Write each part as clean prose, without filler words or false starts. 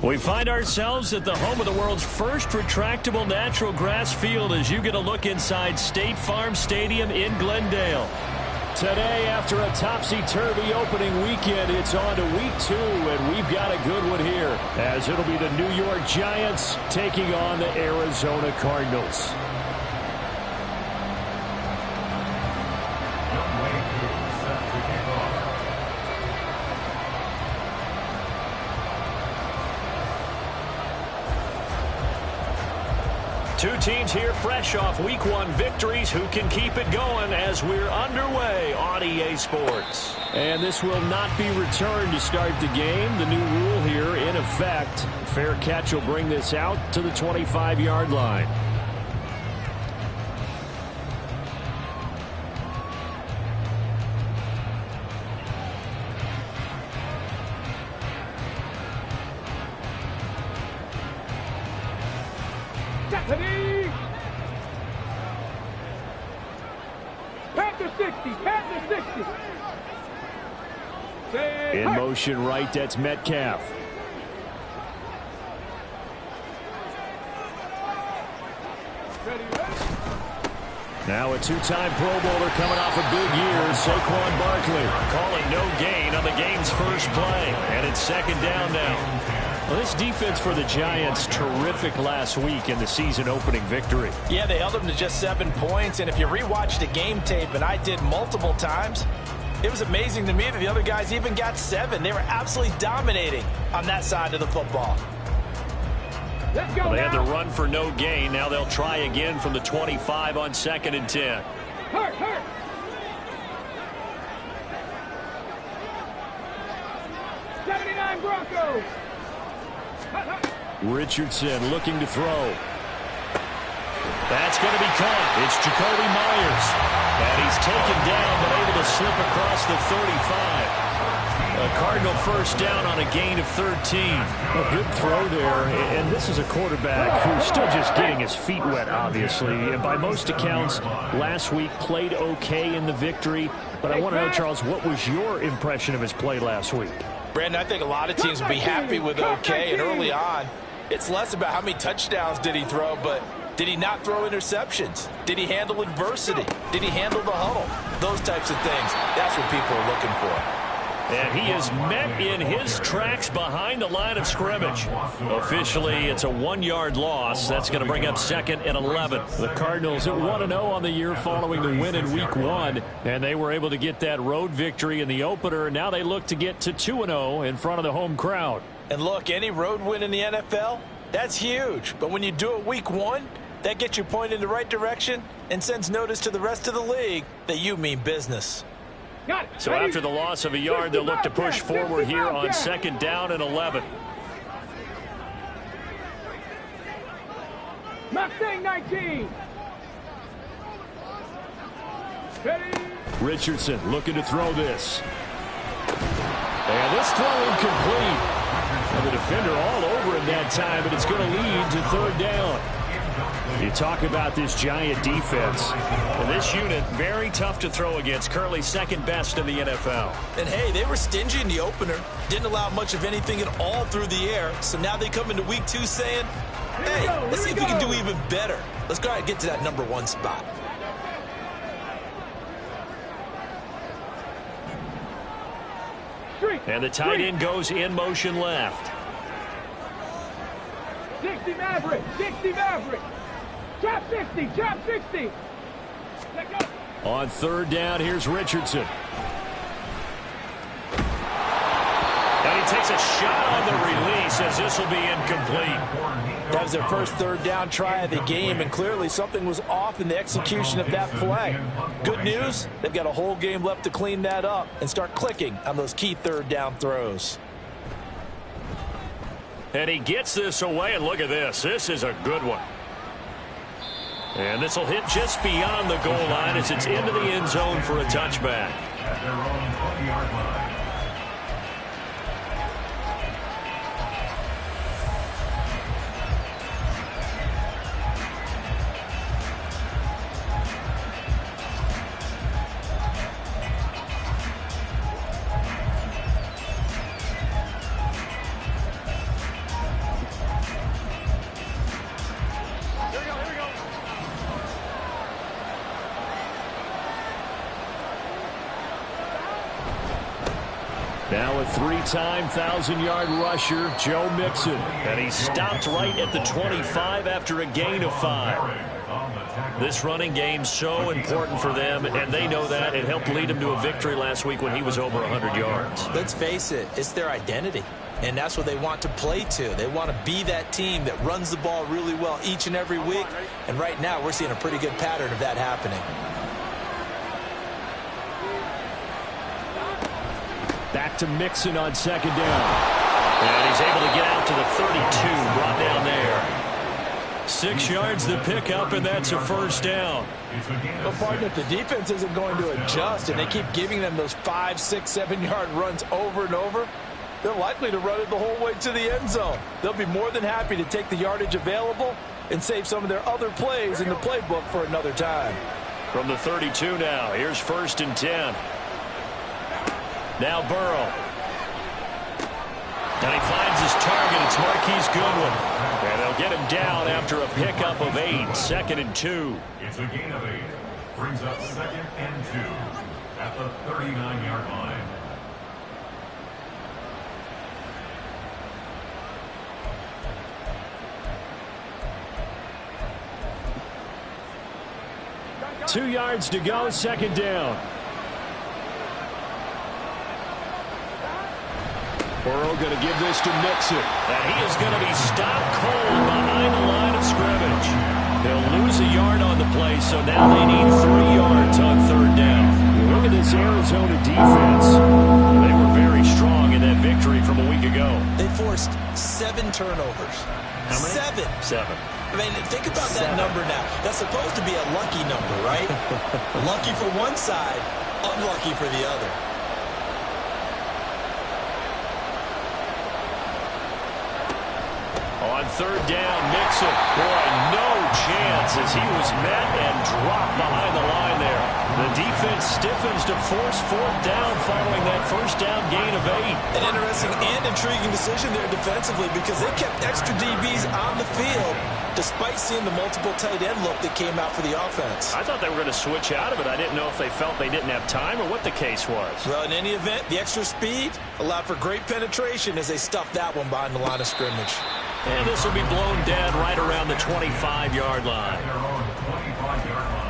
We find ourselves at the home of the world's first retractable natural grass field as you get a look inside State Farm Stadium in Glendale. Today, after a topsy-turvy opening weekend, it's on to week 2, and we've got a good one here, as it'll be the New York Giants taking on the Arizona Cardinals. Two teams here fresh off Week 1 victories. Who can keep it going as we're underway on EA Sports? And this will not be returned to start the game. The new rule here in effect. Fair catch will bring this out to the 25-yard line. In motion right, that's Metcalf. Now a two-time Pro Bowler coming off a big year, Saquon Barkley. Calling no gain on the game's first play, and it's second down now. Well, this defense for the Giants, terrific last week in the season-opening victory. Yeah, they held them to just 7 points, and if you rewatch the game tape, and I did multiple times, it was amazing to me that the other guys even got 7. They were absolutely dominating on that side of the football. Let's go. Well, they had the run for no gain. Now they'll try again from the 25 on 2nd and 10. Hurt. Broncos. Richardson looking to throw. That's going to be caught. It's Jacoby Myers. And he's taken down but able to slip across the 35. A Cardinal first down on a gain of 13. A good throw there. And this is a quarterback who's still just getting his feet wet, obviously. And by most accounts, last week played okay in the victory. But I want to know, Charles, what was your impression of his play last week? Brandon, I think a lot of teams will be happy with okay. And early on, it's less about how many touchdowns did he throw, but did he not throw interceptions? Did he handle adversity? Did he handle the huddle? Those types of things. That's what people are looking for. And he is met in his tracks behind the line of scrimmage. Officially, it's a 1-yard loss. That's going to bring up 2nd and 11. The Cardinals at 1-0 on the year following the win in Week 1. And they were able to get that road victory in the opener. Now they look to get to 2-0 in front of the home crowd. And look, any road win in the NFL, that's huge. But when you do it Week 1, that gets you pointed in the right direction and sends notice to the rest of the league that you mean business. So after the loss of a yard, they'll look to push forward here on 2nd down and 11. Mustang 19. Richardson looking to throw this. And this throw incomplete. And the defender all over him that time, but it's going to lead to 3rd down. You talk about this giant defense. And this unit, very tough to throw against. Currently 2nd best in the NFL. And, hey, they were stingy in the opener. Didn't allow much of anything at all through the air. So now they come into Week 2 saying, hey, let's see if we can do even better. Let's go ahead and get to that number 1 spot. And the tight end goes in motion left. 60 Maverick, 60 Maverick. Trap 60, trap 60. Let go. On 3rd down, here's Richardson. And he takes a shot on the release as this will be incomplete. That was their first 3rd down try of the game, and clearly something was off in the execution of that play. Good news, they've got a whole game left to clean that up and start clicking on those key 3rd down throws. And he gets this away, and look at this. This is a good one. And this will hit just beyond the goal line as it's into the end zone for a touchback. At their own 20-yard line. Now a 3-time 1,000-yard rusher, Joe Mixon. And he stopped right at the 25 after a gain of 5. This running game so important for them, and they know that. It helped lead them to a victory last week when he was over 100 yards. Let's face it, it's their identity, and that's what they want to play to. They want to be that team that runs the ball really well each and every week, and right now we're seeing a pretty good pattern of that happening. Back to Mixon on 2nd down. And he's able to get out to the 32, brought down there. 6 yards the pickup, and that's a 1st down. But, partner, if the defense isn't going to adjust and they keep giving them those 5, 6, 7-yard runs over and over, they're likely to run it the whole way to the end zone. They'll be more than happy to take the yardage available and save some of their other plays in the playbook for another time. From the 32 now, here's 1st and 10. Now Burrow. And he finds his target. It's Marquise Goodwin. And they'll get him down after a pickup of 8. 2nd and 2. It's a gain of 8. Brings up 2nd and 2 at the 39-yard line. Two yards to go, 2nd down. Burrow going to give this to Mixon. And he is going to be stopped cold behind the line of scrimmage. They'll lose a yard on the play, so now they need 3 yards on 3rd down. Look at this Arizona defense. They were very strong in that victory from a week ago. They forced 7 turnovers. How many? 7. I mean, think about that number now. That's supposed to be a lucky number, right? Lucky for one side, unlucky for the other. On 3rd down, Mixon. Boy, no chance as he was met and dropped behind the line there. The defense stiffens to force fourth down following that first down gain of 8. An interesting and intriguing decision there defensively because they kept extra DBs on the field despite seeing the multiple tight end look that came out for the offense. I thought they were going to switch out of it. I didn't know if they felt they didn't have time or what the case was. Well, in any event, the extra speed allowed for great penetration as they stuffed that one behind the line of scrimmage. And this will be blown dead right around the 25-yard line. Their own 25-yard line.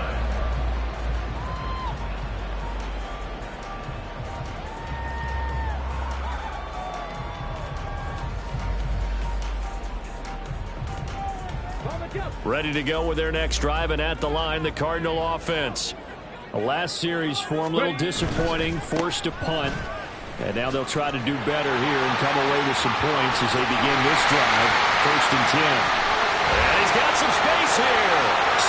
Ready to go with their next drive, and at the line, the Cardinal offense. The last series form, a little disappointing, forced to punt. And now they'll try to do better here and come away with some points as they begin this drive. 1st and 10. And he's got some space here.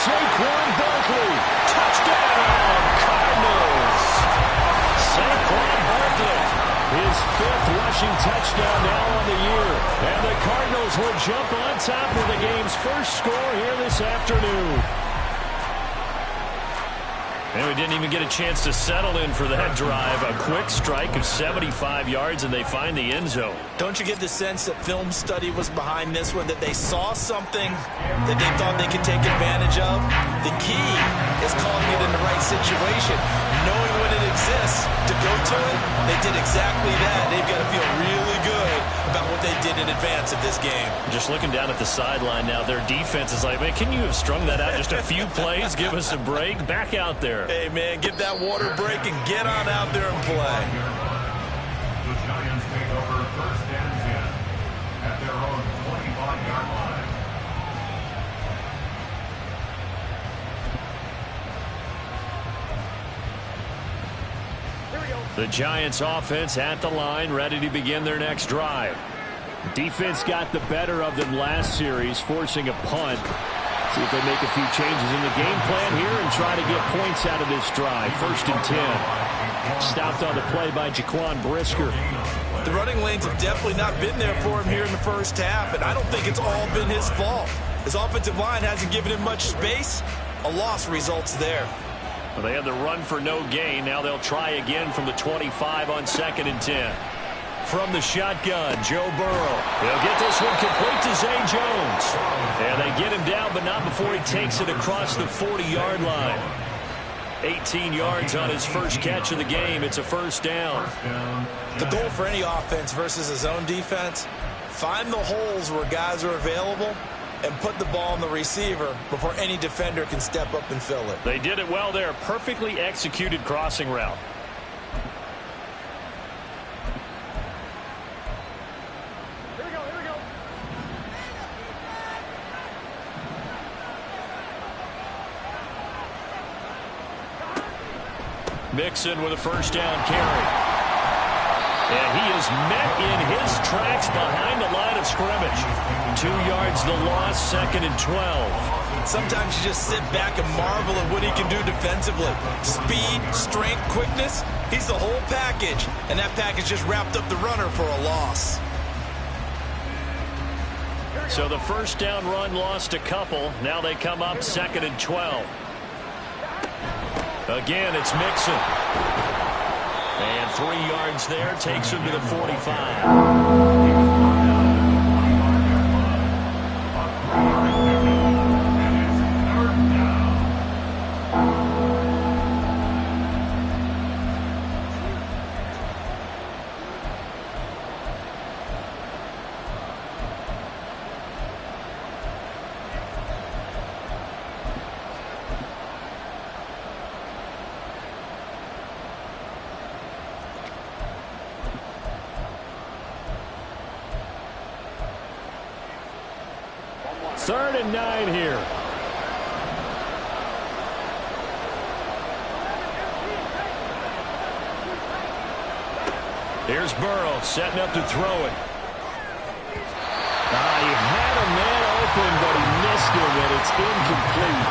Saquon Barkley. Touchdown, Cardinals. Saquon Barkley, his 5th rushing touchdown now on the year. And the Cardinals will jump on top of the game's first score here this afternoon. And we didn't even get a chance to settle in for that drive. A quick strike of 75 yards, and they find the end zone. Don't you get the sense that film study was behind this one, that they saw something that they thought they could take advantage of? The key is calling it in the right situation. Knowing when it exists to go to it, they did exactly that. They've got to feel really good about what they did in advance of this game. Just looking down at the sideline now, their defense is like, man, can you have strung that out just a few plays? Give us a break. Back out there. Hey, man, get that water break and get on out there and play. The Giants take over 1st and 10 at their own 25-yard line. The Giants offense at the line, ready to begin their next drive. Defense got the better of them last series, forcing a punt. See if they make a few changes in the game plan here and try to get points out of this drive. 1st and 10. Stopped on the play by Jaquan Brisker. The running lanes have definitely not been there for him here in the first half, and I don't think it's all been his fault. His offensive line hasn't given him much space. A loss results there. Well, they had the run for no gain. Now they'll try again from the 25 on 2nd and 10. From the shotgun, Joe Burrow. He'll get this one complete to Zay Jones. And they get him down, but not before he takes it across the 40-yard line. 18 yards on his first catch of the game. It's a 1st down. The goal for any offense versus his own defense, find the holes where guys are available and put the ball on the receiver before any defender can step up and fill it. They did it well there. Perfectly executed crossing route. Mixon with a 1st down carry. And he is met in his tracks behind the line of scrimmage. 2 yards the loss, 2nd and 12. Sometimes you just sit back and marvel at what he can do defensively. Speed, strength, quickness, he's the whole package. And that package just wrapped up the runner for a loss. So the 1st down run lost a couple. Now they come up 2nd and 12. Again, it's Mixon. And 3 yards there takes him to the 45. Third and 9 here. Here's Burrow setting up to throw it. He had a man open, but he missed him, and it's incomplete.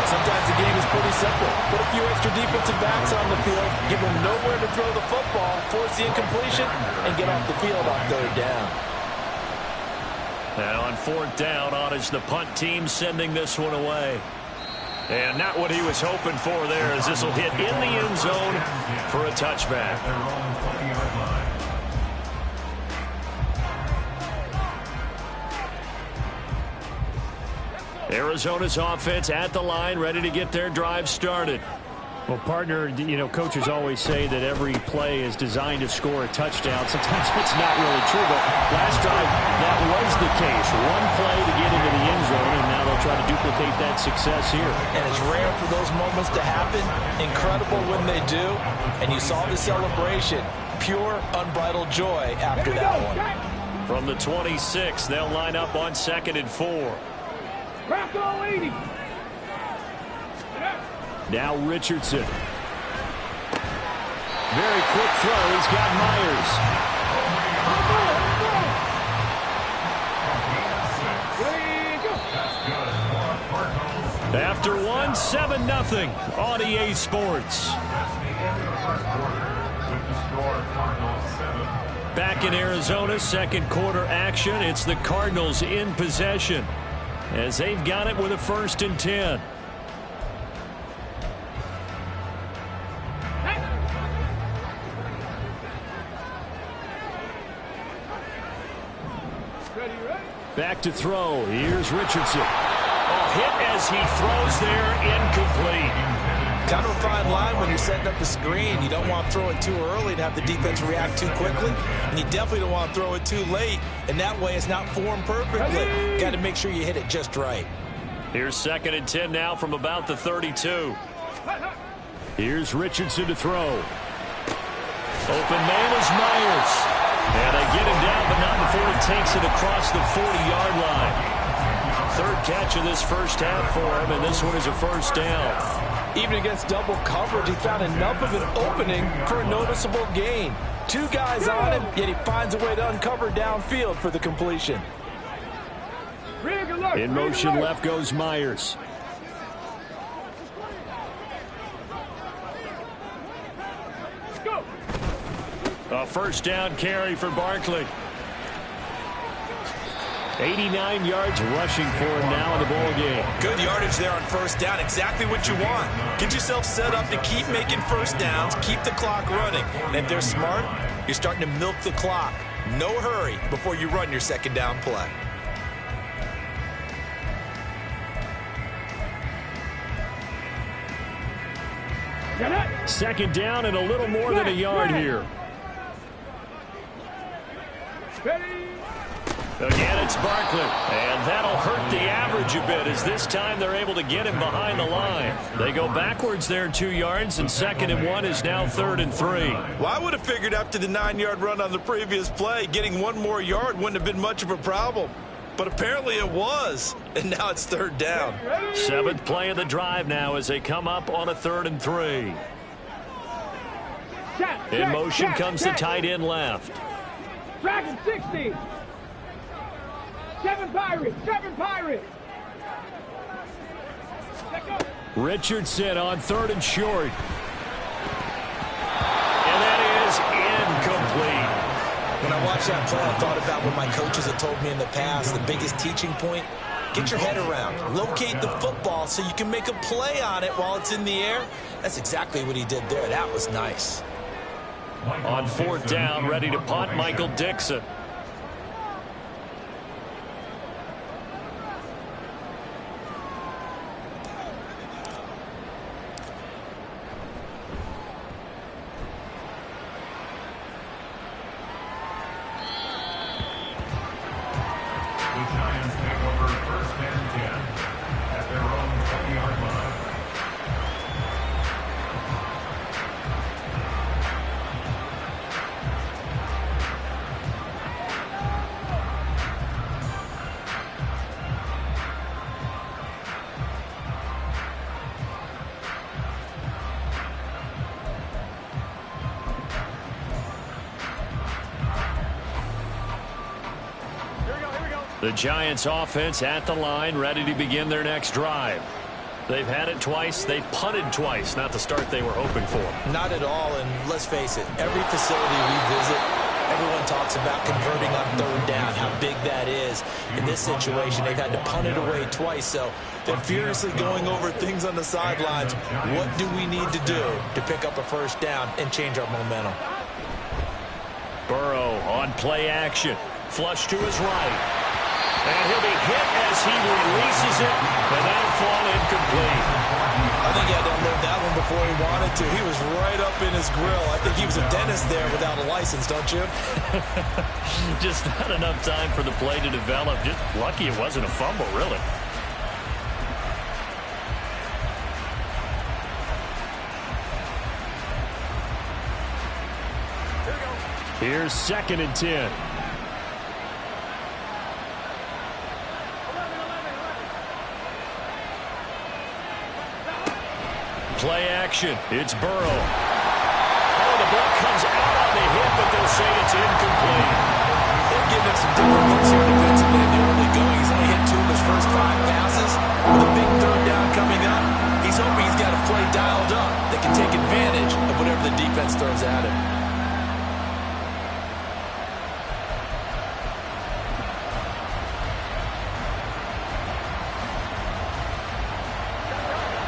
Sometimes the game is pretty simple. Put a few extra defensive backs on the field, give them nowhere to throw the football, force the incompletion, and get off the field on 3rd down. And on 4th down, on is the punt team sending this one away. And not what he was hoping for there, as this will hit in the end zone for a touchback. At their own 20-yard line. Arizona's offense at the line, ready to get their drive started. Well, partner, coaches always say that every play is designed to score a touchdown. Sometimes it's not really true, but last drive, that was the case. One play to get into the end zone, and now they'll try to duplicate that success here. And it's rare for those moments to happen. Incredible when they do. And you saw the celebration. Pure, unbridled joy after that one. From the 26, they'll line up on 2nd and 4. Crack all 80. Now Richardson. Very quick throw. He's got Myers. After 1, 7-0 on EA Sports. Back in Arizona, second quarter action. It's the Cardinals in possession as they've got it with a 1st and 10. Back to throw. Here's Richardson. Hit as he throws there, incomplete. Kind of a fine line when you're setting up the screen. You don't want to throw it too early and have the defense react too quickly. And you definitely don't want to throw it too late. And that way it's not formed perfectly. Got to make sure you hit it just right. Here's 2nd and 10 now from about the 32. Here's Richardson to throw. Open man is Myers. And they get him down, but not before he takes it across the 40-yard line. 3rd catch of this first half for him, and this one is a 1st down. Even against double coverage, he found enough of an opening for a noticeable gain. 2 guys on him, yet he finds a way to uncover downfield for the completion. In motion left goes Myers. A 1st down carry for Barkley. 89 yards rushing for him now in the ball game. Good yardage there on 1st down. Exactly what you want. Get yourself set up to keep making 1st downs, keep the clock running. And if they're smart, you're starting to milk the clock. No hurry before you run your 2nd down play. Second down and a little more than a yard here. Again, it's Barkley. And that'll hurt the average a bit, as this time they're able to get him behind the line. They go backwards there 2 yards, and 2nd and 1 is now 3rd and 3. Well, I would have figured after the 9-yard run on the previous play, getting 1 more yard wouldn't have been much of a problem. But apparently it was, and now it's 3rd down. 7th play of the drive now as they come up on a 3rd and 3. In motion comes the tight end left. Dragon 60. 7 Pirates. 7 Pirates. Richardson on 3rd and short. And that is incomplete. When I watched that play, I thought about what my coaches have told me in the past. The biggest teaching point, get your head around. Locate the football so you can make a play on it while it's in the air. That's exactly what he did there. That was nice. On 4th down, ready to punt, Michael Dixon. The Giants take over 1st and 10 at their own 20-yard line. The Giants offense at the line, ready to begin their next drive. They've had it twice. They've punted twice. Not the start they were hoping for. Not at all, and let's face it, every facility we visit, Everyone talks about converting on third down, how big that is. In this situation, they've had to punt it away twice, so they're furiously going over things on the sidelines. What do we need to do to pick up a first down and change our momentum? Burrow on play action. Flush to his right. And he'll be hit as he releases it, and that'll fall incomplete. I think he had to unload that one before he wanted to. He was right up in his grill. I think he was a dentist there without a license, don't you? Just not enough time for the play to develop. Just lucky it wasn't a fumble, really. Here's 2nd and 10. Play action. It's Burrow. Oh, the ball comes out on the hit, but they'll say it's incomplete. They're giving him some different looks here defensively. The only going, he's only hit 2 of his first 5 passes. With a big third down coming up, he's hoping he's got a play dialed up that can take advantage of whatever the defense throws at him.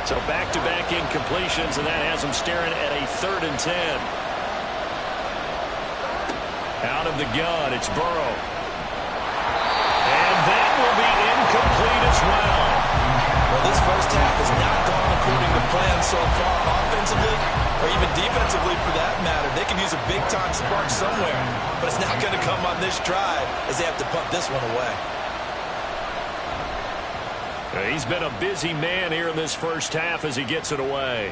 So back-to-back incompletions, and that has them staring at a 3rd and 10. Out of the gun, it's Burrow. And that will be incomplete as well. Well, this first half has not gone according to plan so far, offensively or even defensively for that matter. They can use a big-time spark somewhere, but it's not going to come on this drive as they have to punt this one away. He's been a busy man here in this first half as he gets it away.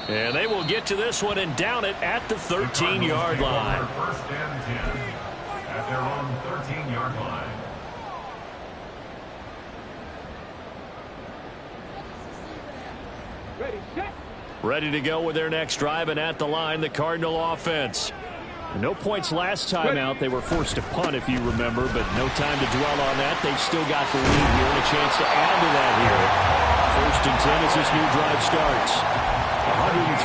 And they will get to this one and down it at the 13-yard line. First and 10 at their own 13-yard line. Ready, set. Ready to go with their next drive, and at the line, the Cardinal offense. No points last time out. They were forced to punt, if you remember, but no time to dwell on that. They've still got the lead here and a chance to add to that here. 1st and 10 as this new drive starts.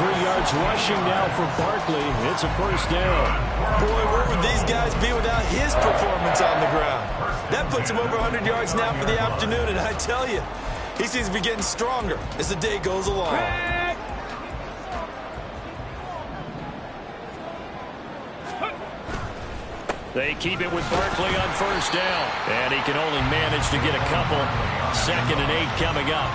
103 yards rushing now for Barkley. It's a first down. Boy, where would these guys be without his performance on the ground? That puts him over 100 yards now for the afternoon, and I tell you, he seems to be getting stronger as the day goes along. They keep it with Barkley on first down. And he can only manage to get a couple. 2nd and 8 coming up.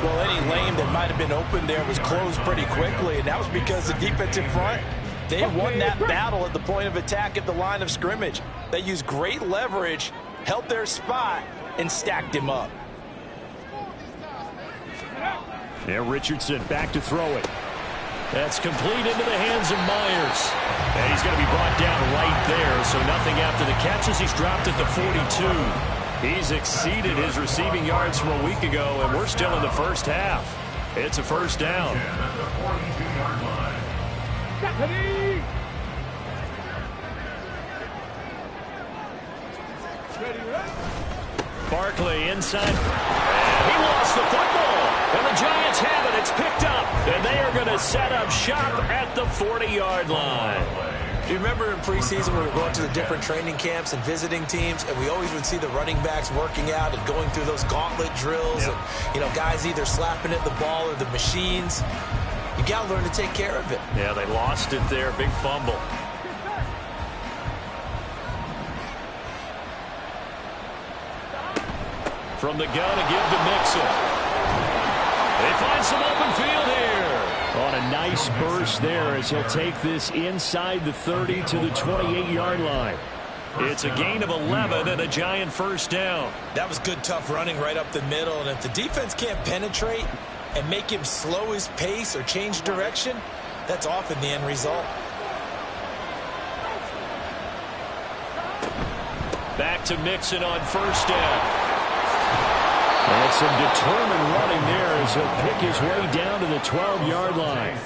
Well, any lane that might have been open there was closed pretty quickly, and that was because the defensive front, they won that battle at the point of attack at the line of scrimmage. They used great leverage, held their spot, and stacked him up. And Richardson back to throw it. That's complete into the hands of Myers. And he's going to be brought down right there, so nothing after the catch as he's dropped at the 42. He's exceeded his receiving yards from a week ago, and we're still in the first half. It's a first down. At the 42-yard line. Ready. Barkley inside. And he lost the football. And the Giants have it. It's picked up. And they are going to set up shop at the 40-yard line. Do you remember in preseason we were going to the different training camps and visiting teams, and we always would see the running backs working out and going through those gauntlet drills, Yep. and, you know, guys either slapping at the ball or the machines. You got to learn to take care of it. Yeah, they lost it there. Big fumble. From the gun to give to Mixon. They find some open field here. On a nice burst there as he'll take this inside the 30 to the 28-yard line. It's a gain of 11 and a Giant first down. That was good, tough running right up the middle, and if the defense can't penetrate and make him slow his pace or change direction, that's often the end result. Back to Mixon on first down. And some determined running there as he'll pick his way down to the 12-yard line.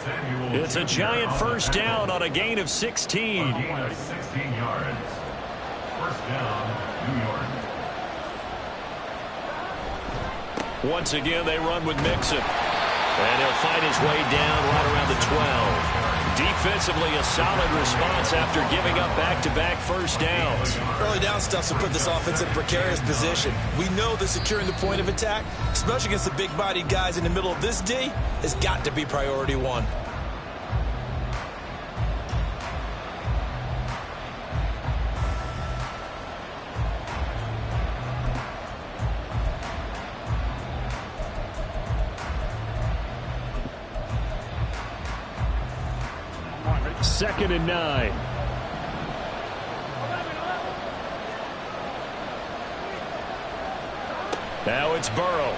It's a Giant first down on a gain of 16. Gain of 16 yards. First down, New York. Once again, they run with Mixon. And he'll find his way down right around the 12. Defensively, a solid response after giving up back-to-back first downs. Early down stuff to put this offense in a precarious position. We know that securing the point of attack, especially against the big-bodied guys in the middle of this D, has got to be priority one. Second and 9. Now it's Burrow.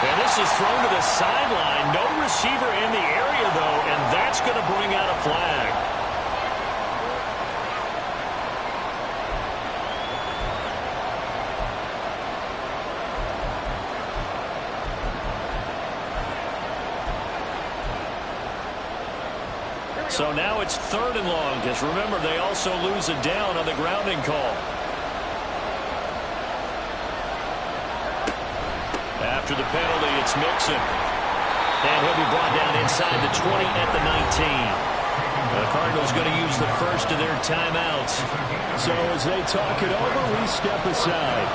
And this is thrown to the sideline. No receiver in the area, though, and that's going to bring out a flag. So now it's 3rd and long, because remember, they also lose a down on the grounding call. After the penalty, it's Mixon. And he'll be brought down inside the 20 at the 19. The Cardinals going to use the first of their timeouts. So as they talk it over, we step aside.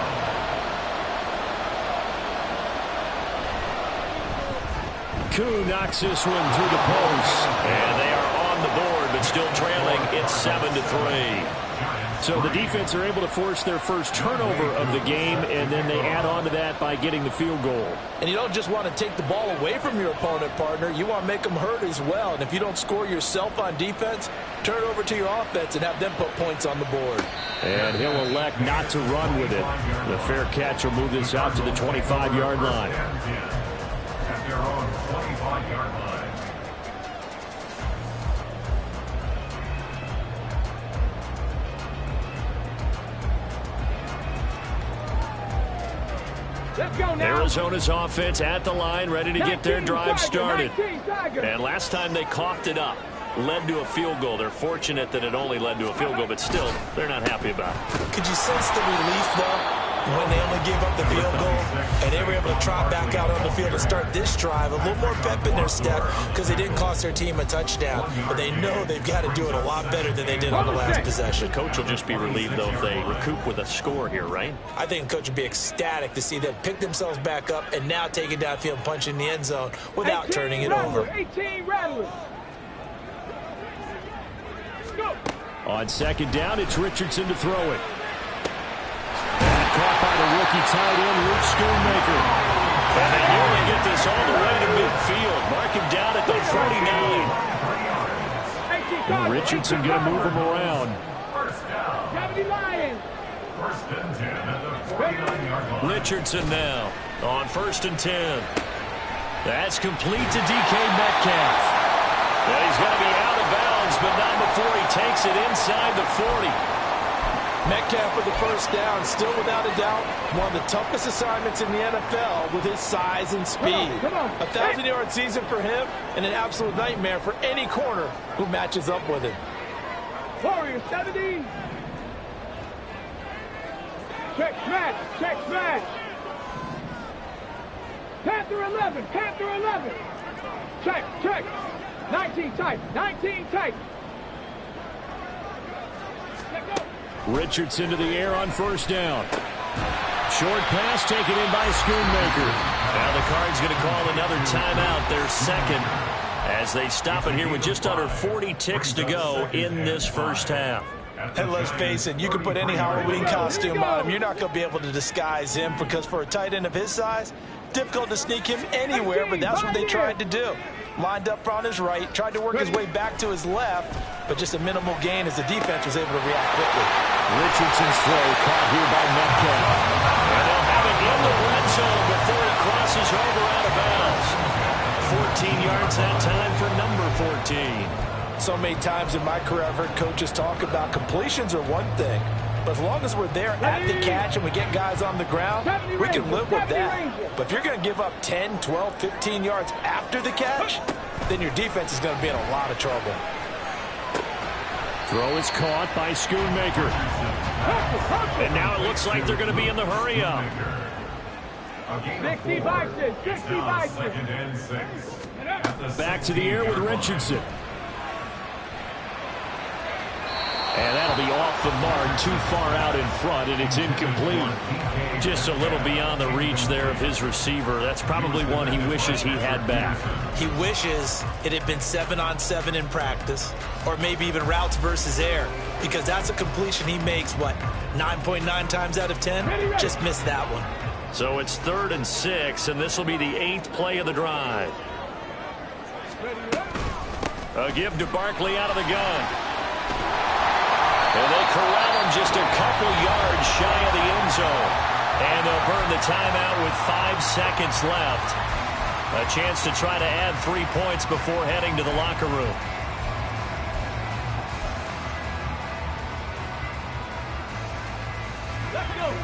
Koo knocks this one through the post. And they are on the board, but still trailing. It's 7-3. So the defense are able to force their first turnover of the game, and then they add on to that by getting the field goal. And you don't just want to take the ball away from your opponent, partner. You want to make them hurt as well. And if you don't score yourself on defense, turn it over to your offense and have them put points on the board. And he'll elect not to run with it. The fair catch will move this out to the 25-yard line. At their own 25-yard line. Let's go now. Arizona's offense at the line, ready to get their drive started. And last time they coughed it up, led to a field goal. They're fortunate that it only led to a field goal, but still, they're not happy about it. Could you sense the relief, though, when they only gave up the field goal and they were able to trot back out on the field and start this drive? A little more pep in their step because they didn't cost their team a touchdown, but they know they've got to do it a lot better than they did on the last possession. The coach will just be relieved, though, if they recoup with a score here, right? I think the coach would be ecstatic to see them pick themselves back up and now take it downfield and punch in the end zone without turning it over. 18 rattlers. Go. On second down, it's Richardson to throw it. Caught by the rookie tight end, Luke Schoonmaker. And they nearly get this all the way to midfield. Mark him down at the 49. And Richardson going to move him around. First down. Gravity Lions. First and 10 at the 49-yard line. Richardson now on 1st and 10. That's complete to DK Metcalf. And he's going to be out of bounds, but not before he takes it inside the 40. Metcalf with the first down, still without a doubt, one of the toughest assignments in the NFL with his size and speed. Come on. 1,000-yard season for him and an absolute nightmare for any corner who matches up with him. Warriors 70. Check smash. Check smash. Panther 11. Panther 11. Check. Check. 19 tight. 19 tight. Let go. Richardson to the air on first down. Short pass taken in by Schoonmaker. Now the Cards going to call another timeout, their second, as they stop it here with just under 40 ticks to go in this first half. And let's face it, you can put any Halloween costume on him. You're not going to be able to disguise him because for a tight end of his size, difficult to sneak him anywhere, but that's what they tried to do. Lined up on his right, tried to work his way back to his left, but just a minimal gain as the defense was able to react quickly. Richardson's throw caught here by Metcalf. And they'll have it in the red zone before it crosses over out of bounds. 14 yards that time for number 14. So many times in my career I've heard coaches talk about completions are one thing, but as long as we're there at the catch and we get guys on the ground, we can live with that. But if you're going to give up 10, 12, 15 yards after the catch, then your defense is going to be in a lot of trouble. Throw is caught by Schoonmaker. And now it looks like they're going to be in the hurry-up. A gain of 60 4. Bison, It's 60 now Bison. 2nd and 6. At the Back to the air with 16-yard line. Richardson. And that'll be off the mark, too far out in front, and it's incomplete. Just a little beyond the reach there of his receiver. That's probably one he wishes he had back. He wishes it had been 7-on-7 in practice, or maybe even routes versus air, because that's a completion he makes, what, 9.9 times out of 10? Just missed that one. So it's 3rd and 6, and this will be the 8th play of the drive. A give to Barkley out of the gun. And they corral him just a couple yards shy of the end zone. And they'll burn the timeout with 5 seconds left. A chance to try to add 3 points before heading to the locker room.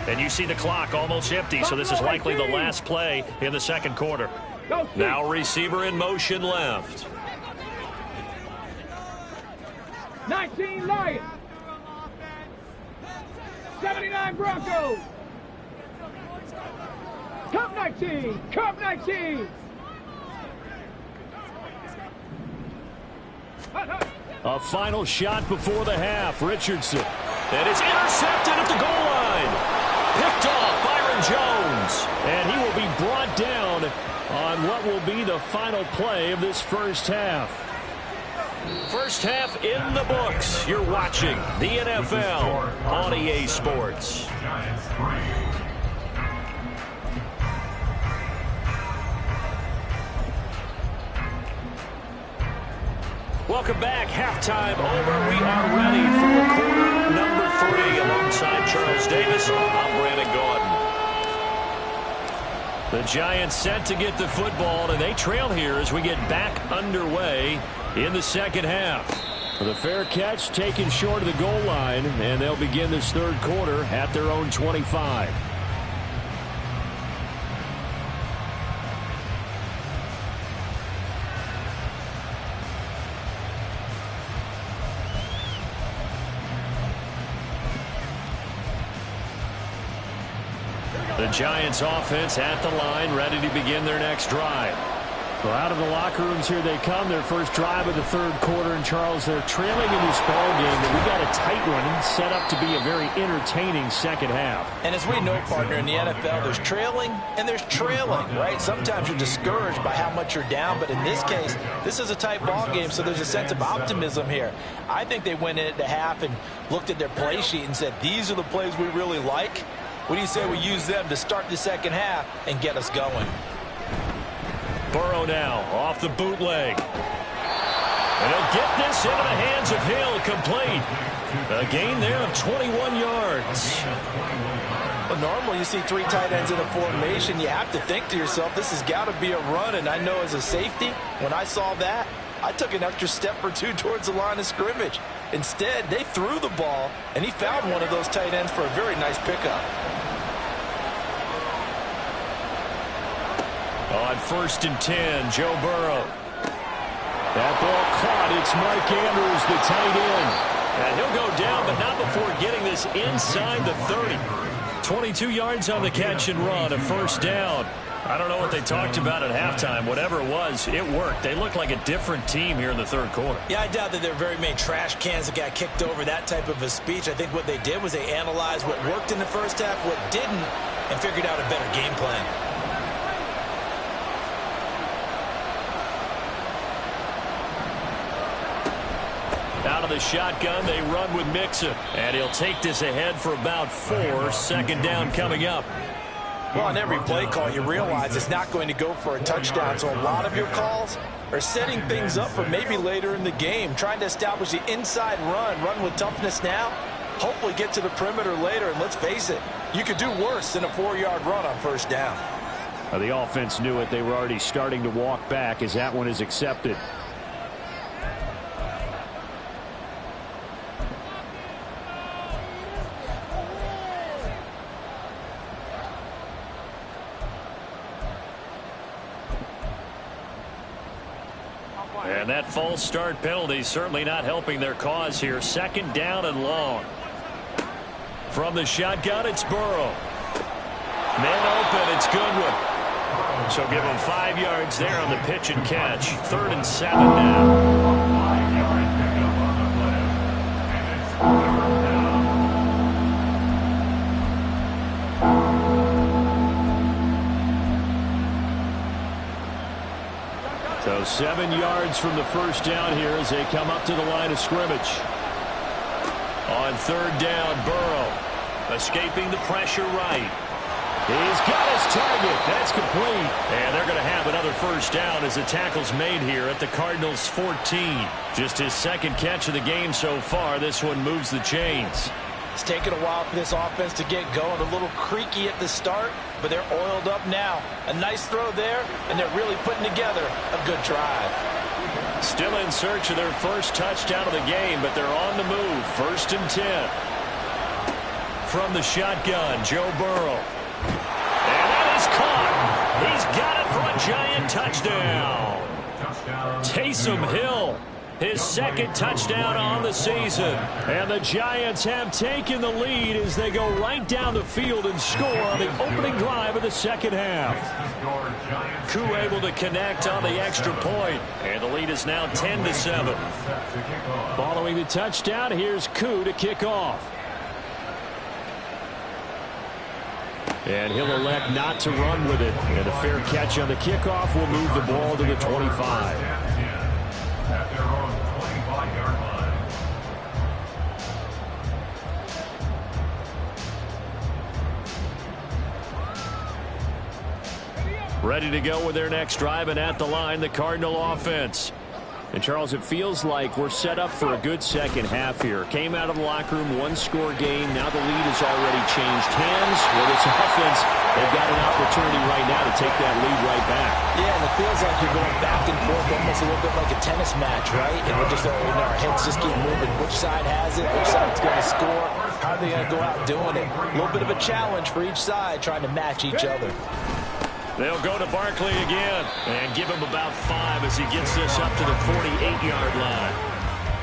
And you see the clock almost empty, so this is likely the last play in the second quarter. Now receiver in motion left. 19 Lions. 79 Broncos. Cup 19. Cup 19. A final shot before the half. Richardson. And it's intercepted at the goal line. Picked off Byron Jones. And he will be brought down on what will be the final play of this first half. First half in the books. You're watching the NFL on EA Sports. Giants 3. Welcome back. Halftime over. We are ready for quarter number 3. Alongside Charles Davis, I'm Brandon Gordon. The Giants set to get the football, and they trail here as we get back underway in the second half. The fair catch taken short of the goal line, and they'll begin this third quarter at their own 25. The Giants offense at the line, ready to begin their next drive. Well, out of the locker rooms here they come. Their first drive of the third quarter. And, Charles, they're trailing in this ball game. And we got a tight one set up to be a very entertaining second half. And as we know, partner, in the NFL, there's trailing and there's trailing, right? Sometimes you're discouraged by how much you're down. But in this case, this is a tight ball game, so there's a sense of optimism here. I think they went in at the half and looked at their play sheet and said, these are the plays we really like. What do you say we use them to start the second half and get us going? Burrow now off the bootleg. And he'll get this into the hands of Hill, complete. A gain there of 21 yards. Well, normally you see 3 tight ends in a formation. You have to think to yourself, this has got to be a run. And I know as a safety, when I saw that, I took an extra step or 2 towards the line of scrimmage. Instead, they threw the ball, and he found one of those tight ends for a very nice pickup. On 1st and 10, Joe Burrow. That ball caught. It's Mike Andrews, the tight end. And he'll go down, but not before getting this inside the 30. 22 yards on the catch and run, a first down. I don't know what they talked about at halftime. Whatever it was, it worked. They look like a different team here in the third quarter. Yeah, I doubt that there are very many trash cans that got kicked over, that type of a speech. I think what they did was they analyzed what worked in the first half, what didn't, and figured out a better game plan. Out of the shotgun, they run with Mixon. And he'll take this ahead for about 4. Second down coming up. Well, on every play call, you realize it's not going to go for a touchdown. So a lot of your calls are setting things up for maybe later in the game, trying to establish the inside run with toughness now, hopefully get to the perimeter later. And let's face it, you could do worse than a 4-yard run on first down. The offense knew it. They were already starting to walk back as that one is accepted. And that false start penalty certainly not helping their cause here. Second down and long. From the shotgun, it's Burrow. Man open, it's Goodwin. So give him 5 yards there on the pitch and catch. 3rd and 7 now. 5-yard pickup on the play. And it's 3rd down. So 7 yards from the first down here as they come up to the line of scrimmage. On 3rd down, Burrow escaping the pressure right. He's got his target. That's complete. And they're going to have another first down as the tackle's made here at the Cardinals' 14. Just his 2nd catch of the game so far. This one moves the chains. It's taken a while for this offense to get going. A little creaky at the start, but they're oiled up now. A nice throw there, and they're really putting together a good drive. Still in search of their first touchdown of the game, but they're on the move. 1st and 10. From the shotgun, Joe Burrow. And that is caught. He's got it for a giant touchdown. Taysom Hill, his 2nd touchdown on the season. And the Giants have taken the lead as they go right down the field and score on the opening drive of the 2nd half. Koo able to connect on the extra point, and the lead is now 10-7. Following the touchdown, here's Koo to kick off. And he'll elect not to run with it. And a fair catch on the kickoff will move the ball to the 25. At their own 25-yard line. Ready to go with their next drive, and at the line, the Cardinal offense. And, Charles, it feels like we're set up for a good 2nd half here. Came out of the locker room, 1-score game. Now the lead has already changed hands. With this offense, they've got an opportunity right now to take that lead right back. Yeah, and it feels like you're going back and forth almost a little bit like a tennis match, right? And we're just, our heads just keep moving. Which side has it? Which side's going to score? How are they going to go out doing it? A little bit of a challenge for each side, trying to match each other. They'll go to Barkley again and give him about 5 as he gets this up to the 48-yard line.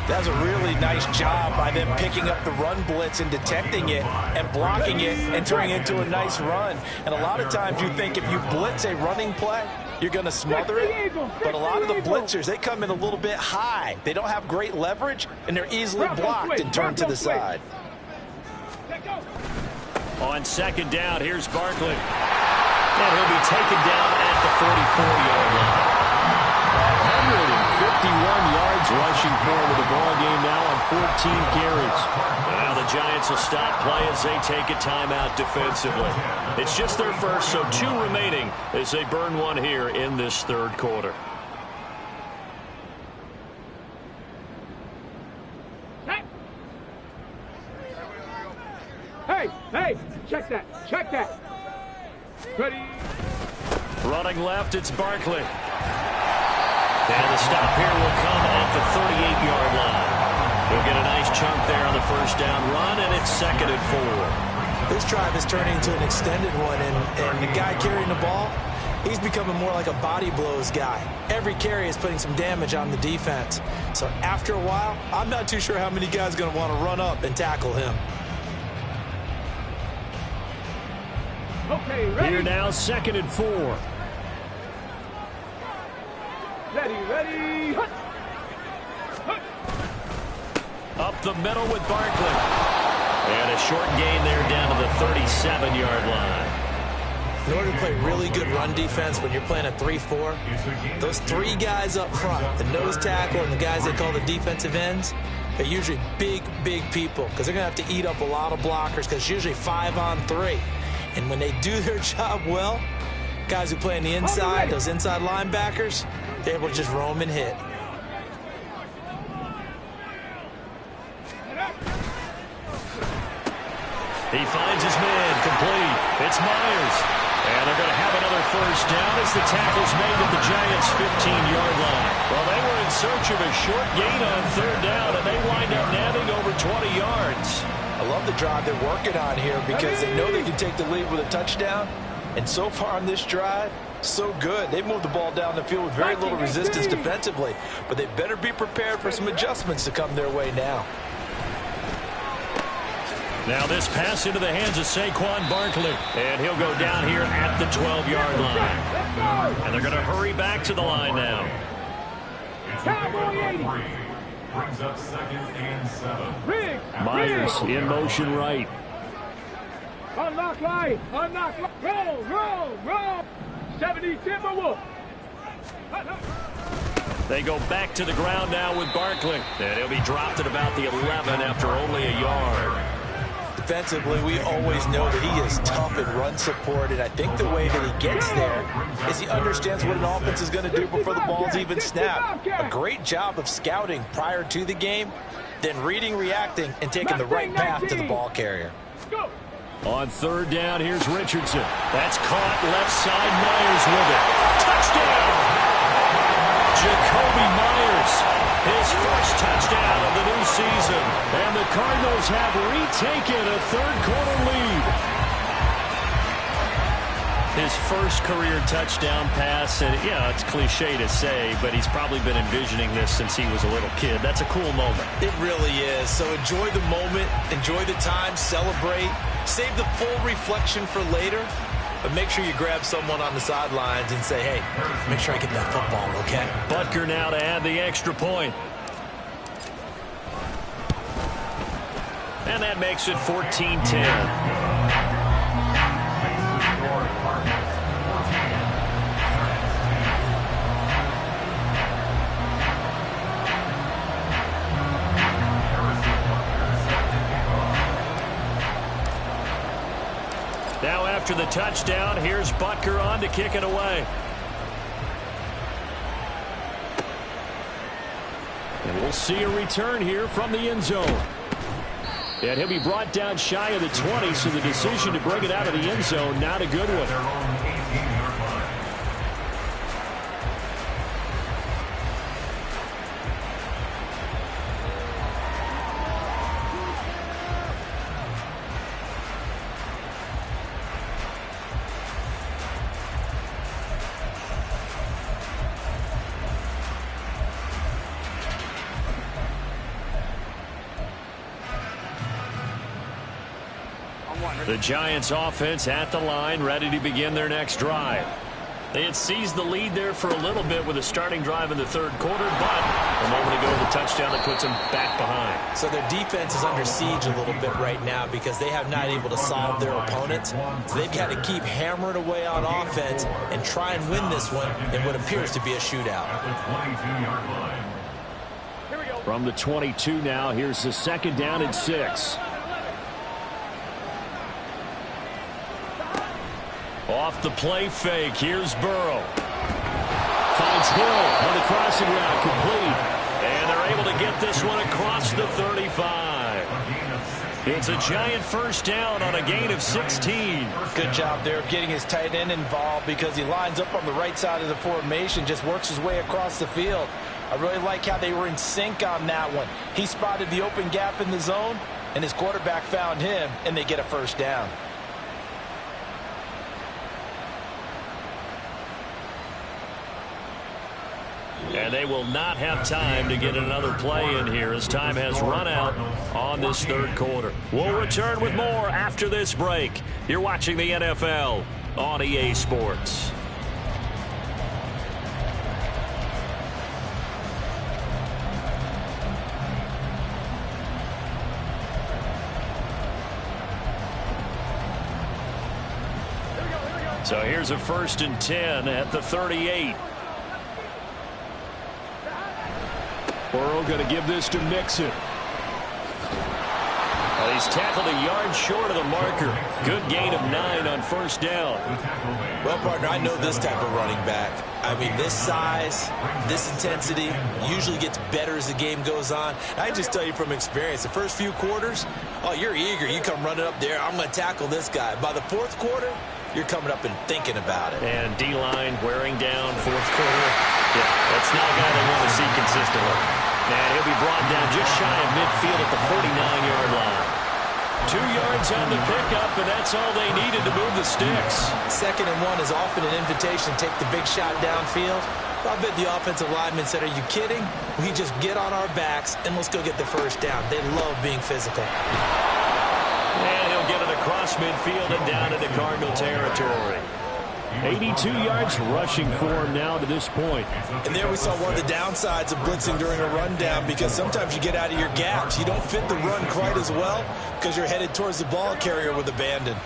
That's a really nice job by them picking up the run blitz and detecting it and blocking it and turning it into a nice run. And a lot of times you think if you blitz a running play, you're going to smother it. But a lot of the blitzers, they come in a little bit high. They don't have great leverage, and they're easily blocked and turned to the side. On 2nd down, here's Barkley. And he'll be taken down at the 44-yard line. 151 yards rushing forward the ball game now on 14 carries. Now the Giants will stop play as they take a timeout defensively. It's just their first, so 2 remaining as they burn one here in this 3rd quarter. Hey, check that. Ready? Running left, it's Barkley. And the stop here will come at the 38-yard line. He'll get a nice chunk there on the first down run, and it's 2nd and 4. This drive is turning into an extended one, and the guy carrying the ball, he's becoming more like a body blows guy. Every carry is putting some damage on the defense. So after a while, I'm not too sure how many guys are going to want to run up and tackle him. Okay, ready? Here now, 2nd and 4. Ready. Hut. Up the middle with Barkley. And a short gain there down to the 37-yard line. In order to play really good run defense when you're playing a 3-4, those 3 guys up front, the nose tackle and the guys they call the defensive ends, they're usually big people because they're going to have to eat up a lot of blockers because it's usually 5 on 3. And when they do their job well, guys who play on the inside, those inside linebackers, they're able to just roam and hit. He finds his man, complete. It's Myers. And they're going to have another first down as the tackle's made at the Giants' 15-yard line. Well, they were in search of a short gain on 3rd down, and they wind up nabbing over 20 yards. I love the drive they're working on here because they know they can take the lead with a touchdown. And so far on this drive, so good. They've moved the ball down the field with very little resistance defensively. But they better be prepared for some adjustments to come their way now. Now this pass into the hands of Saquon Barkley. And he'll go down here at the 12-yard line. And they're going to hurry back to the line now. Brings up 2nd and 7. Myers in motion right. Unlock line. Unlock line. Roll. 70 Timberwolf. They go back to the ground now with Barkley. And he'll be dropped at about the 11 after only a yard. Defensively, we always know that he is tough in run support, and I think the way that he gets there is he understands what an offense is going to do before the ball's even snapped. A great job of scouting prior to the game, then reading, reacting, and taking the right path to the ball carrier. On 3rd down, here's Richardson. That's caught left side. Myers with it. Touchdown! Jacoby Myers, his first touchdown of the new season. And the Cardinals have retaken a 3rd-quarter lead. His first career touchdown pass, and yeah, it's cliche to say, but he's probably been envisioning this since he was a little kid. That's a cool moment. It really is. So enjoy the moment, enjoy the time, celebrate, save the full reflection for later. But make sure you grab someone on the sidelines and say, hey, make sure I get that football, okay? Butker now to add the extra point. And that makes it 14-10. Now after the touchdown, here's Butker on to kick it away. And we'll see a return here from the end zone. And he'll be brought down shy of the 20, so the decision to bring it out of the end zone, not a good one. The Giants offense at the line, ready to begin their next drive. They had seized the lead there for a little bit with a starting drive in the 3rd quarter, but a moment ago the touchdown that puts them back behind. So their defense is under siege a little bit right now because they have not able to solve their opponents. So they've got to keep hammering away on offense and try and win this one in what appears to be a shootout. From the 22 now, here's the 2nd down and 6. Off the play fake, here's Burrow. Finds Hill on the crossing route, complete. And they're able to get this one across the 35. It's a Giant first down on a gain of 16. Good job there of getting his tight end involved because he lines up on the right side of the formation, just works his way across the field. I really like how they were in sync on that one. He spotted the open gap in the zone, and his quarterback found him, and they get a first down. And they will not have time to get another play in here as time has run out on this 3rd quarter. We'll return with more after this break. You're watching the NFL on EA Sports. So here's a 1st and 10 at the 38. Burrow going to give this to Mixon. Well, he's tackled a yard short of the marker. Good gain of 9 on 1st down. Well, partner, I know this type of running back. I mean, this size, this intensity usually gets better as the game goes on. I just tell you from experience, the first few quarters, oh, you're eager. You come running up there, I'm going to tackle this guy. By the 4th quarter, you're coming up and thinking about it. And D-line wearing down 4th quarter. Yeah, that's not a guy they want to see consistently. And he'll be brought down just shy of midfield at the 49-yard line. 2 yards on the pickup, and that's all they needed to move the sticks. 2nd and 1 is often an invitation to take the big shot downfield. I bet the offensive lineman said, are you kidding? We just get on our backs, and let's go get the first down. They love being physical. will get it across midfield and down into Cardinal territory. 82 yards rushing for him now to this point. And there we saw one of the downsides of blitzing during a rundown, because sometimes you get out of your gaps. You don't fit the run quite as well because you're headed towards the ball carrier with abandon.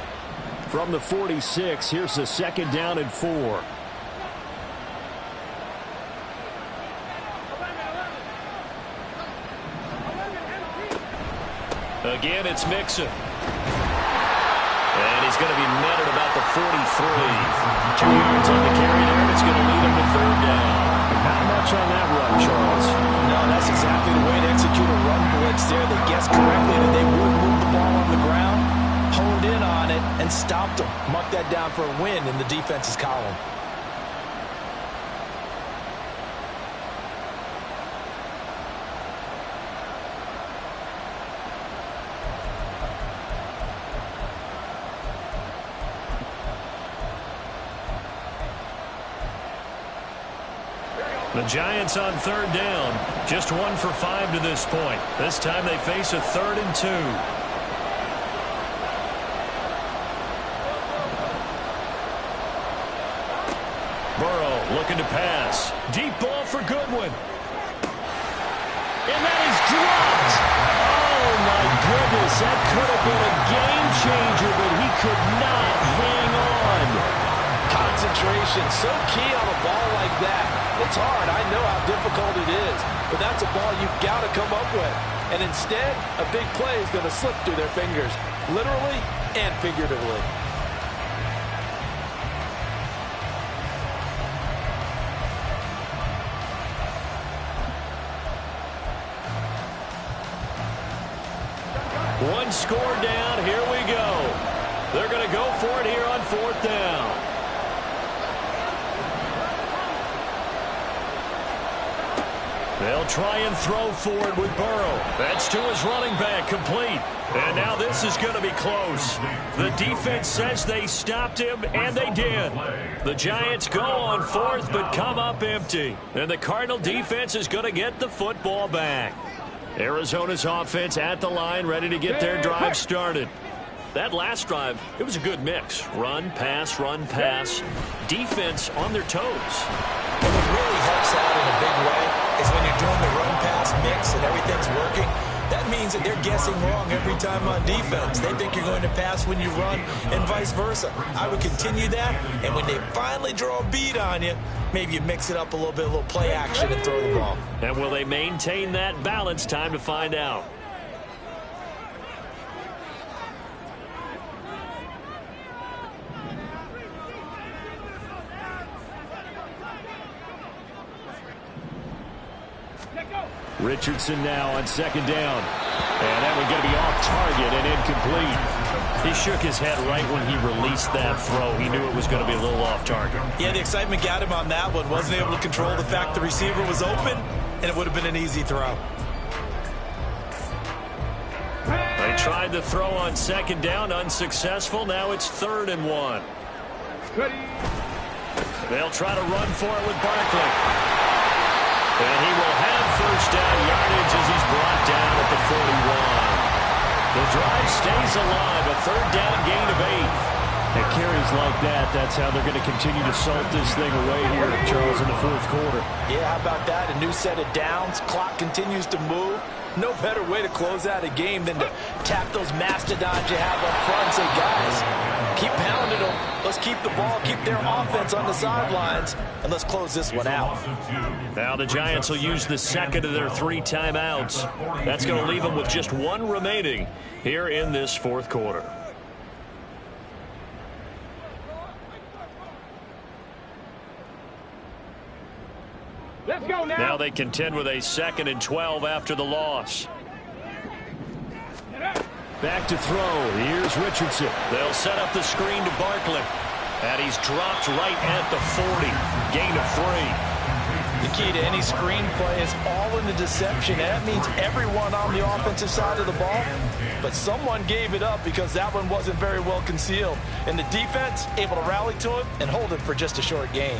From the 46, here's the 2nd down and 4. Again, it's Mixon. And he's going to be met at about the 43. 2 yards on the carry there, and it's going to lead him to 3rd down. Not much on that run, Charles. No, that's exactly the way to execute a run blitz there. They guessed correctly that they would move the ball on the ground, honed in on it, and stopped them. Mark that down for a win in the defense's column. The Giants on 3rd down. Just 1 for 5 to this point. This time they face a 3rd and 2. Burrow looking to pass. Deep ball for Goodwin. And that is dropped. Oh, my goodness. That could have been a game changer, but he could not hang on. Concentration, so key on a ball like that. It's hard. I know how difficult it is, but that's a ball you've got to come up with. And instead, a big play is going to slip through their fingers, literally and figuratively. One score down. Here we go. They're going to go for it here on 4th down. They'll try and throw forward with Burrow. That's to his running back, complete. And now this is going to be close. The defense says they stopped him, and they did. The Giants go on 4th, but come up empty. And the Cardinal defense is going to get the football back. Arizona's offense at the line, ready to get their drive started. That last drive, it was a good mix. Run, pass, defense on their toes. And what really helps out in a big way is when you're doing the run-pass mix and everything's working. That means that they're guessing wrong every time on defense. They think you're going to pass when you run and vice versa. I would continue that, and when they finally draw a beat on you, maybe you mix it up a little bit, a little play action and throw the ball. And will they maintain that balance? Time to find out. Richardson now on 2nd down. And that one going to be off target and incomplete. He shook his head right when he released that throw. He knew it was going to be a little off target. Yeah, the excitement got him on that one. Wasn't able to control the fact the receiver was open, and it would have been an easy throw. They tried the throw on 2nd down, unsuccessful. Now it's 3rd and 1. They'll try to run for it with Barkley. And he will have 1st down yardage as he's brought down at the 41. The drive stays alive, a 3rd down gain of 8. And carries like that, that's how they're going to continue to salt this thing away here, Charles, in the 4th quarter. Yeah, how about that? A new set of downs. Clock continues to move. No better way to close out a game than to tap those mastodons you have up front and say, guys, keep pounding them. Let's keep the ball, keep their offense on the sidelines, and let's close this one out. Now the Giants will use the 2nd of their 3 timeouts. That's going to leave them with just 1 remaining here in this 4th quarter. Let's go now. Now they contend with a 2nd and 12 after the loss. Back to throw. Here's Richardson. They'll set up the screen to Barkley. And he's dropped right at the 40. Gain of 3. The key to any screen play is all in the deception. And that means everyone on the offensive side of the ball. But someone gave it up because that one wasn't very well concealed. And the defense able to rally to it and hold it for just a short gain.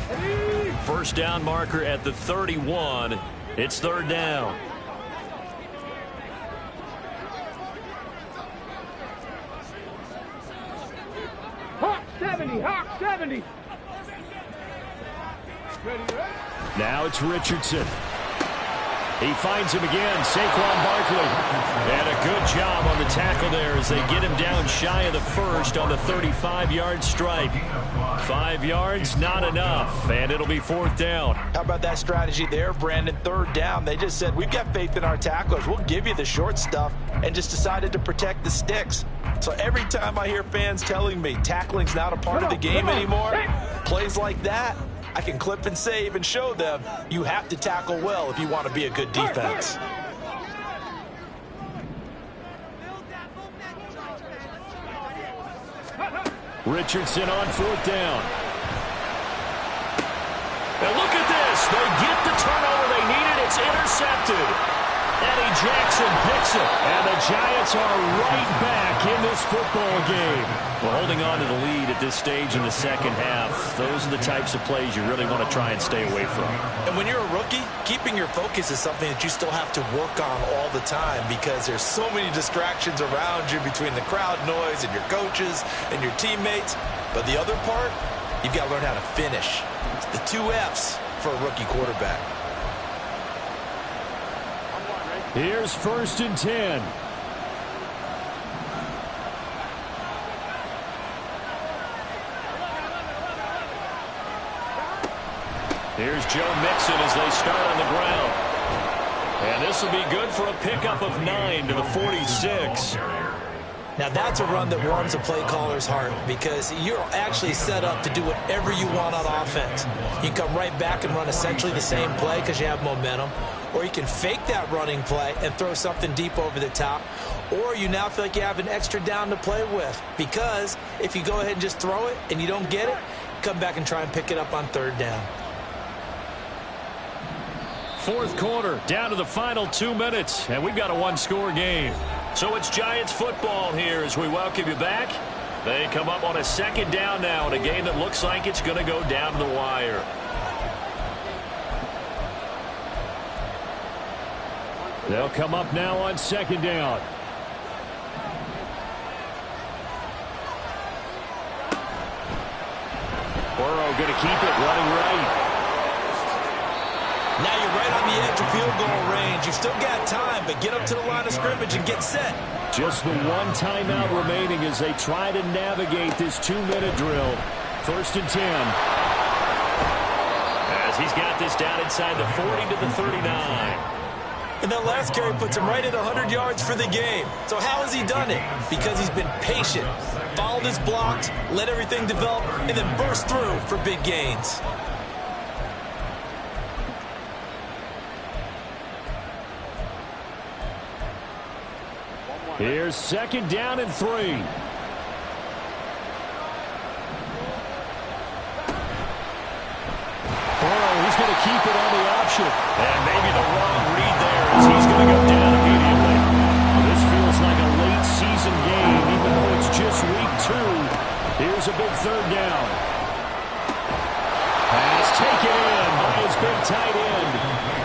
1st down marker at the 31. It's 3rd down. 70, Hawk 70. Ready, ready? Now it's Richardson. He finds him again, Saquon Barkley. And a good job on the tackle there as they get him down shy of the first on the 35-yard strike. 5 yards, not enough, and it'll be 4th down. How about that strategy there, Brandon? 3rd down. They just said, we've got faith in our tacklers. We'll give you the short stuff, and just decided to protect the sticks. So every time I hear fans telling me tackling's not a part of the game anymore, plays like that, I can clip and save and show them you have to tackle well if you want to be a good defense. Richardson on 4th down. And look at this. They get the turnover they needed. It's intercepted. Eddie Jackson picks it. And the Giants are right back in this football game. Well, holding on to the lead at this stage in the second half, those are the types of plays you really want to try and stay away from. And when you're a rookie, keeping your focus is something that you still have to work on all the time because there's so many distractions around you between the crowd noise and your coaches and your teammates. But the other part, you've got to learn how to finish. It's the 2 F's for a rookie quarterback. Here's 1st and 10. Here's Joe Mixon as they start on the ground. And this will be good for a pickup of 9 to the 46. Now that's a run that warms a play caller's heart because you're actually set up to do whatever you want on offense. You can come right back and run essentially the same play because you have momentum. Or you can fake that running play and throw something deep over the top. Or you now feel like you have an extra down to play with because if you go ahead and just throw it and you don't get it, come back and try and pick it up on 3rd down. 4th quarter, down to the final 2 minutes, and we've got a 1-score game. So it's Giants football here as we welcome you back. They come up on a 2nd down now in a game that looks like it's going to go down to the wire. They'll come up now on 2nd down. Burrow going to keep it running right. Now you're right on the edge of field goal range. You've still got time, but get up to the line of scrimmage and get set. Just the 1 timeout remaining as they try to navigate this 2-minute drill. 1st and 10. As he's got this down inside the 40 to the 39. And that last carry puts him right at 100 yards for the game. So how has he done it? Because he's been patient, followed his blocks, let everything develop, and then burst through for big gains. Here's 2nd down and 3. Burrow, he's going to keep it on the option. And maybe the wrong read there as he's going to go down immediately. This feels like a late season game, even though it's just week 2. Here's a big 3rd down. Pass taken in by his big tight end.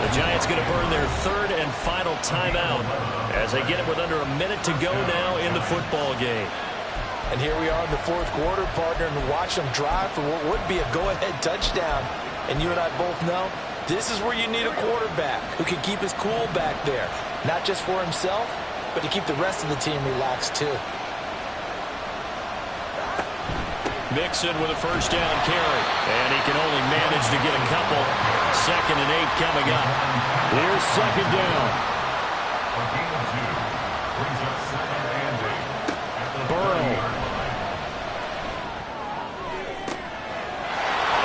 The Giants going to burn their 3rd and final timeout as they get it with under a minute to go now in the football game. And here we are in the 4th quarter, partner, and watch them drive for what would be a go-ahead touchdown. And you and I both know this is where you need a quarterback who can keep his cool back there, not just for himself, but to keep the rest of the team relaxed too. Mixon with a 1st down carry, and he can only manage to get a couple. 2nd and 8 coming up. Here's 2nd down. Burrow.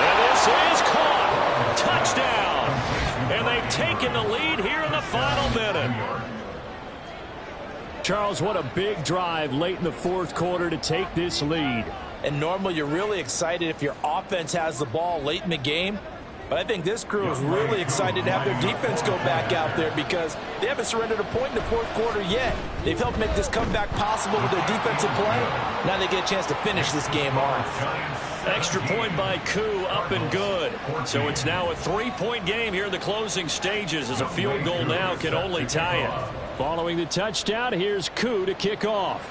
And this is caught. Touchdown. And they've taken the lead here in the final minute. Charles, what a big drive late in the 4th quarter to take this lead. And normally you're really excited if your offense has the ball late in the game. But I think this crew is really excited to have their defense go back out there because they haven't surrendered a point in the 4th quarter yet. They've helped make this comeback possible with their defensive play. Now they get a chance to finish this game off. Extra point by Koo, up and good. So it's now a 3-point game here in the closing stages as a field goal now can only tie it. Following the touchdown, here's Koo to kick off.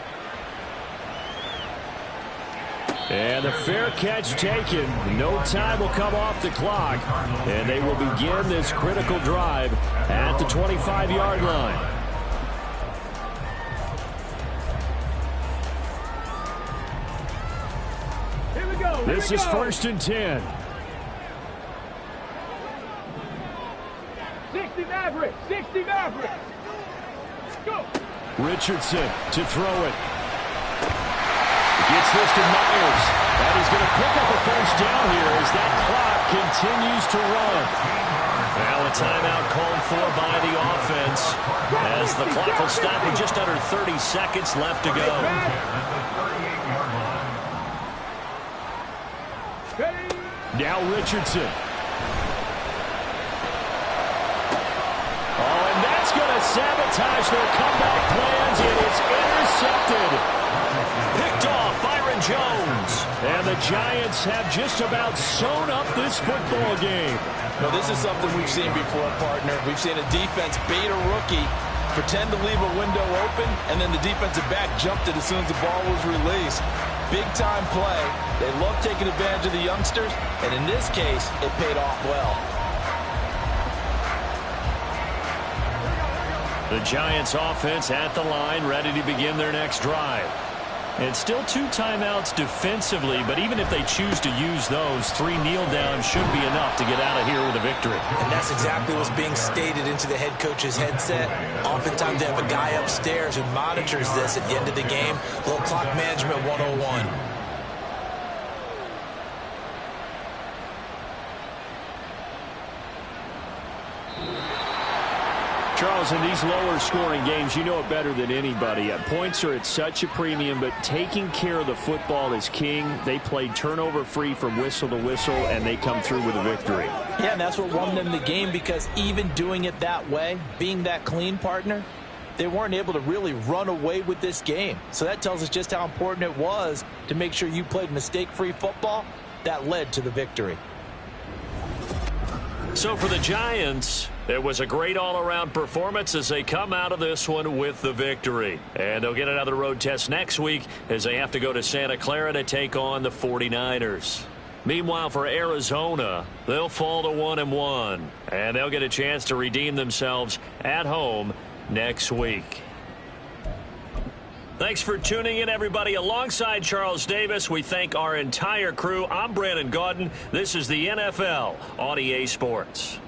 And the fair catch taken. No time will come off the clock. And they will begin this critical drive at the 25-yard line. Here we go. This is 1st and 10. 60 Mavericks. 60 Mavericks. Go. Richardson to throw it. Gets this to Myers. And he's going to pick up a first down here as that clock continues to run. Now a timeout called for by the offense as the clock will stop with just under 30 seconds left to go. Now Richardson. Oh, and that's going to sabotage their comeback plans, and it's intercepted. Picked off Byron Jones. And the Giants have just about sewn up this football game. Well, this is something we've seen before, partner. We've seen a defense bait a rookie, pretend to leave a window open, and then the defensive back jumped it as soon as the ball was released. Big-time play. They love taking advantage of the youngsters, and in this case, it paid off well. The Giants offense at the line, ready to begin their next drive. And still 2 timeouts defensively, but even if they choose to use those, 3 kneel downs should be enough to get out of here with a victory. And that's exactly what's being stated into the head coach's headset. Oftentimes they have a guy upstairs who monitors this at the end of the game. A little clock management 101. Charles, in these lower-scoring games, you know it better than anybody. Points are at such a premium, but taking care of the football is king. They played turnover-free from whistle to whistle, and they come through with a victory. Yeah, and that's what won them the game, because even doing it that way, being that clean, partner, they weren't able to really run away with this game. So that tells us just how important it was to make sure you played mistake-free football. That led to the victory. So for the Giants, it was a great all-around performance as they come out of this one with the victory. And they'll get another road test next week as they have to go to Santa Clara to take on the 49ers. Meanwhile, for Arizona, they'll fall to 1-1, and they'll get a chance to redeem themselves at home next week. Thanks for tuning in, everybody. Alongside Charles Davis, we thank our entire crew. I'm Brandon Gaudin. This is the NFL on EA Sports.